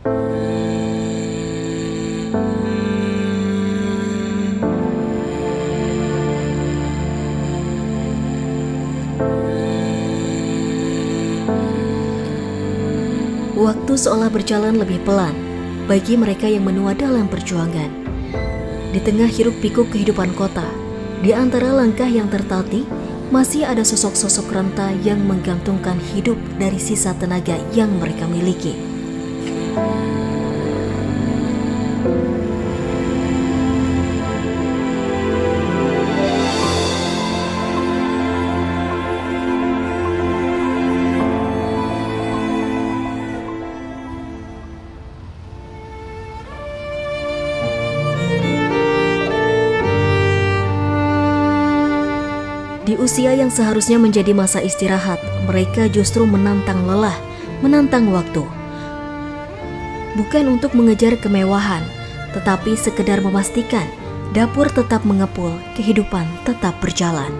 Waktu seolah berjalan lebih pelan bagi mereka yang menua dalam perjuangan. Di tengah hiruk-pikuk kehidupan kota, di antara langkah yang tertatih, masih ada sosok-sosok renta yang menggantungkan hidup dari sisa tenaga yang mereka miliki. Di usia yang seharusnya menjadi masa istirahat, mereka justru menantang lelah, menantang waktu. Bukan untuk mengejar kemewahan, tetapi sekedar memastikan dapur tetap mengepul, kehidupan tetap berjalan.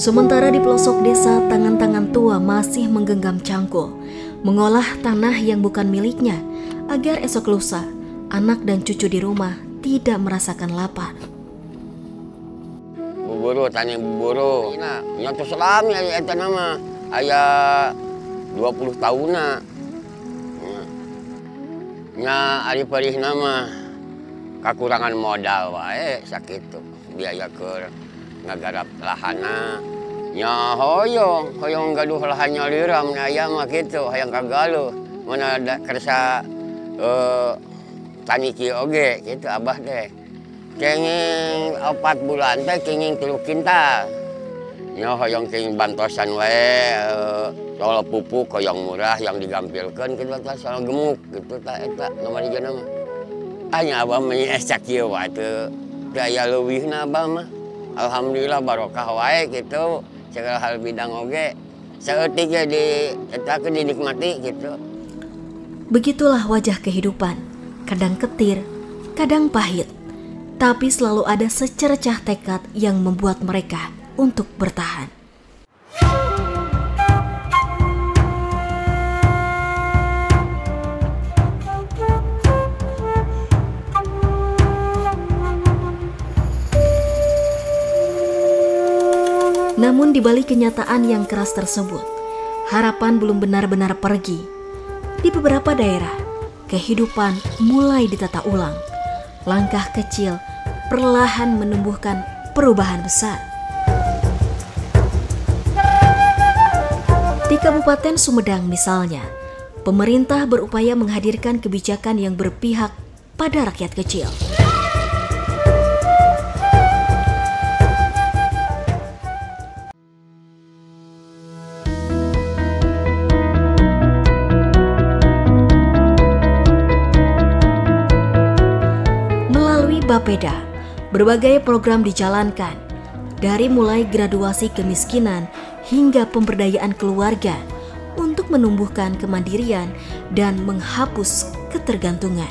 Sementara di pelosok desa, tangan-tangan tua masih menggenggam cangkul, mengolah tanah yang bukan miliknya, agar esok lusa, anak dan cucu di rumah tidak merasakan lapar. Buburu, tani buburu. Nyoto selami itu nama, ayah 20 tahun nya ari perih nama, kekurangan modal wae sakit tuh, biaya ke ngagarap lahana. Nya hoyong gaduh lahannya liram na aya mah kitu hayang kagaluh mana ada kersa tani kieu oge kitu abah teh kenging 4 bulan teh kenging 3 kintal nya hoyong kenging bantosan wae soal pupuk hoyong murah yang digampilkeun kitu teh soal gemuk kitu tah eta ngamarigana mah anya abah mah esa kieu wae teu aya leuwihna abah mah alhamdulillah barokah wae gitu. Segala hal bidang oge saeutik ya dietakeun dinikmati gitu. Begitulah wajah kehidupan, kadang ketir, kadang pahit, tapi selalu ada secercah tekad yang membuat mereka untuk bertahan. Namun di balik kenyataan yang keras tersebut, harapan belum benar-benar pergi. Di beberapa daerah, kehidupan mulai ditata ulang. Langkah kecil perlahan menumbuhkan perubahan besar. Di Kabupaten Sumedang misalnya, pemerintah berupaya menghadirkan kebijakan yang berpihak pada rakyat kecil. Bapeda, berbagai program dijalankan, dari mulai graduasi kemiskinan hingga pemberdayaan keluarga untuk menumbuhkan kemandirian dan menghapus ketergantungan.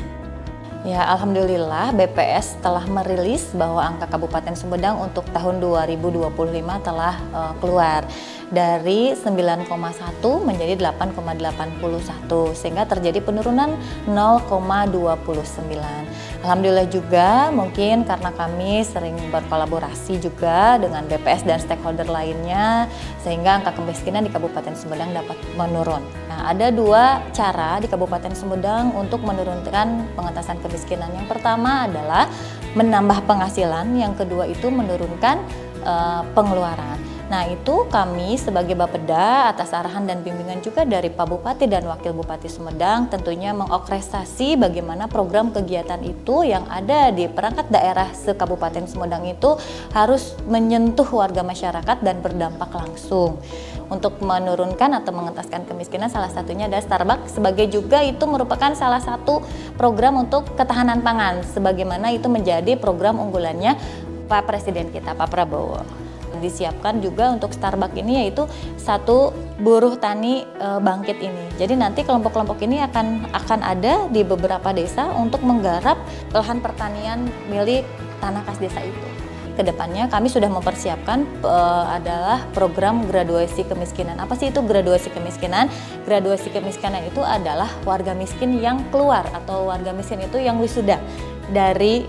Ya, alhamdulillah BPS telah merilis bahwa angka Kabupaten Sumedang untuk tahun 2025 telah keluar dari 9,1 menjadi 8,81 sehingga terjadi penurunan 0,29. Alhamdulillah juga mungkin karena kami sering berkolaborasi juga dengan BPS dan stakeholder lainnya sehingga angka kemiskinan di Kabupaten Sumedang dapat menurun. Nah, ada 2 cara di Kabupaten Sumedang untuk menurunkan pengentasan kemiskinan. Yang pertama adalah menambah penghasilan, yang kedua itu menurunkan pengeluaran. Nah, itu kami sebagai Bapeda atas arahan dan bimbingan juga dari Pak Bupati dan Wakil Bupati Sumedang tentunya mengorkestrasi bagaimana program kegiatan itu yang ada di perangkat daerah se-Kabupaten Sumedang itu harus menyentuh warga masyarakat dan berdampak langsung. Untuk menurunkan atau mengentaskan kemiskinan salah satunya ada Starbucks sebagai juga itu merupakan salah satu program untuk ketahanan pangan sebagaimana itu menjadi program unggulannya Pak Presiden kita, Pak Prabowo. Disiapkan juga untuk Starbucks ini yaitu satu buruh tani bangkit ini. Jadi nanti kelompok-kelompok ini akan ada di beberapa desa untuk menggarap lahan pertanian milik tanah kas desa itu. Kedepannya kami sudah mempersiapkan adalah program graduasi kemiskinan. Apa sih itu graduasi kemiskinan? Graduasi kemiskinan itu adalah warga miskin yang keluar atau warga miskin itu yang wisuda dari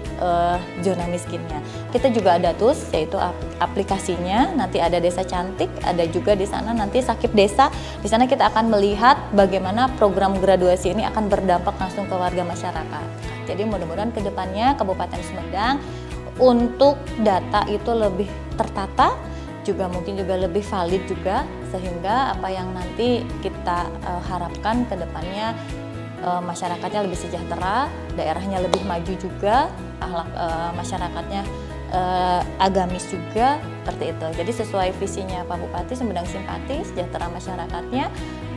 zona miskinnya. Kita juga ada tools yaitu aplikasinya. Nanti ada Desa Cantik, ada juga di sana nanti Sakip Desa. Di sana kita akan melihat bagaimana program graduasi ini akan berdampak langsung ke warga masyarakat. Jadi mudah-mudahan kedepannya Kabupaten Sumedang untuk data itu lebih tertata, juga mungkin juga lebih valid juga, sehingga apa yang nanti kita harapkan ke depannya masyarakatnya lebih sejahtera, daerahnya lebih maju juga, akhlak masyarakatnya agamis juga, seperti itu. Jadi sesuai visinya Pak Bupati, Sumedang Simpati, sejahtera masyarakatnya,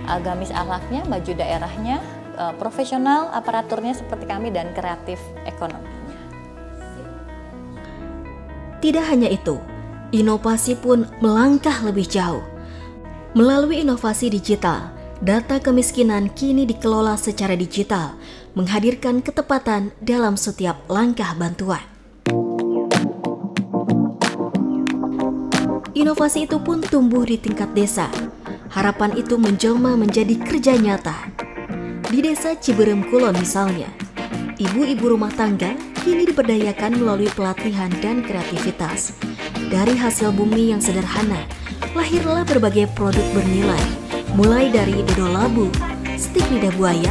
agamis akhlaknya, maju daerahnya, profesional aparaturnya seperti kami, dan kreatif ekonomi. Tidak hanya itu, inovasi pun melangkah lebih jauh. Melalui inovasi digital, data kemiskinan kini dikelola secara digital, menghadirkan ketepatan dalam setiap langkah bantuan. Inovasi itu pun tumbuh di tingkat desa. Harapan itu menjelma menjadi kerja nyata. Di desa Ciberem Kulon misalnya, ibu-ibu rumah tangga kini diberdayakan melalui pelatihan dan kreativitas. Dari hasil bumi yang sederhana, lahirlah berbagai produk bernilai, mulai dari dodol labu, stik lidah buaya,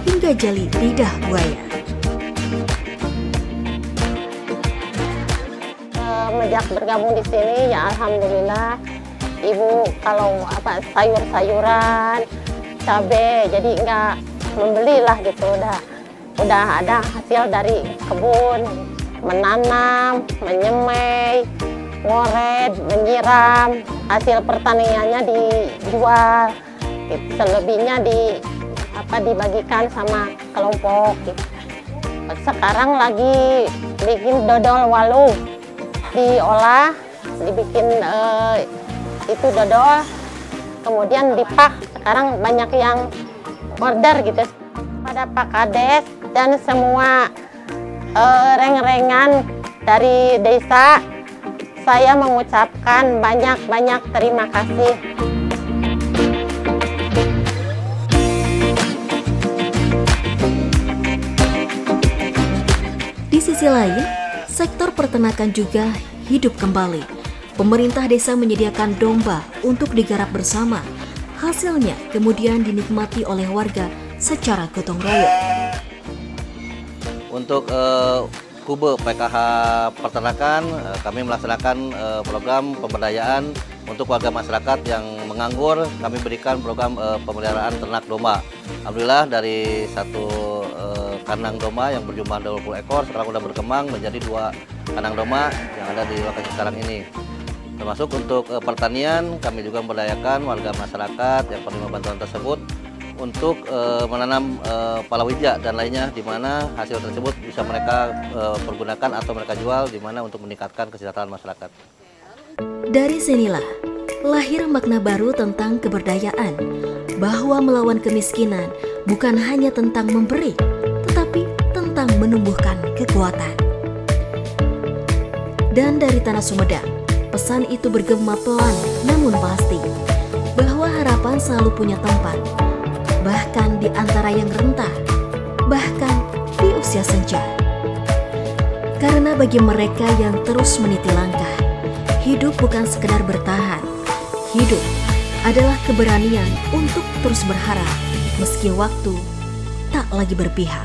hingga jeli lidah buaya. Sejak bergabung di sini, ya alhamdulillah, ibu kalau sayur-sayuran, cabai, jadi nggak membelilah gitu, udah ada hasil dari kebun, menanam, menyemai, ngoret, menyiram, hasil pertaniannya dijual, selebihnya dibagikan sama kelompok. Gitu. Sekarang lagi bikin dodol walu, diolah, dibikin itu dodol, kemudian dipak. Sekarang banyak yang order gitu. Pada Pak Kades dan semua reng-rengan dari desa, saya mengucapkan banyak-banyak terima kasih. Di sisi lain, sektor peternakan juga hidup kembali. Pemerintah desa menyediakan domba untuk digarap bersama. Hasilnya kemudian dinikmati oleh warga secara gotong royong. Untuk Kube PKH Peternakan, kami melaksanakan program pemberdayaan untuk warga masyarakat yang menganggur. Kami berikan program pemeliharaan ternak domba. Alhamdulillah dari satu kandang domba yang berjumlah 20 ekor sekarang sudah berkembang menjadi 2 kandang domba yang ada di lokasi sekarang ini. Termasuk untuk pertanian, kami juga memberdayakan warga masyarakat yang penerima bantuan tersebut untuk menanam palawija dan lainnya, di mana hasil tersebut bisa mereka pergunakan atau mereka jual, di mana untuk meningkatkan kesejahteraan masyarakat. Dari sinilah lahir makna baru tentang keberdayaan, bahwa melawan kemiskinan bukan hanya tentang memberi, tetapi tentang menumbuhkan kekuatan. Dan dari Tanah Sumedang, pesan itu bergema pelan namun pasti, bahwa harapan selalu punya tempat, bahkan di antara yang rentah, bahkan di usia senja. Karena bagi mereka yang terus meniti langkah, hidup bukan sekedar bertahan. Hidup adalah keberanian untuk terus berharap, meski waktu tak lagi berpihak.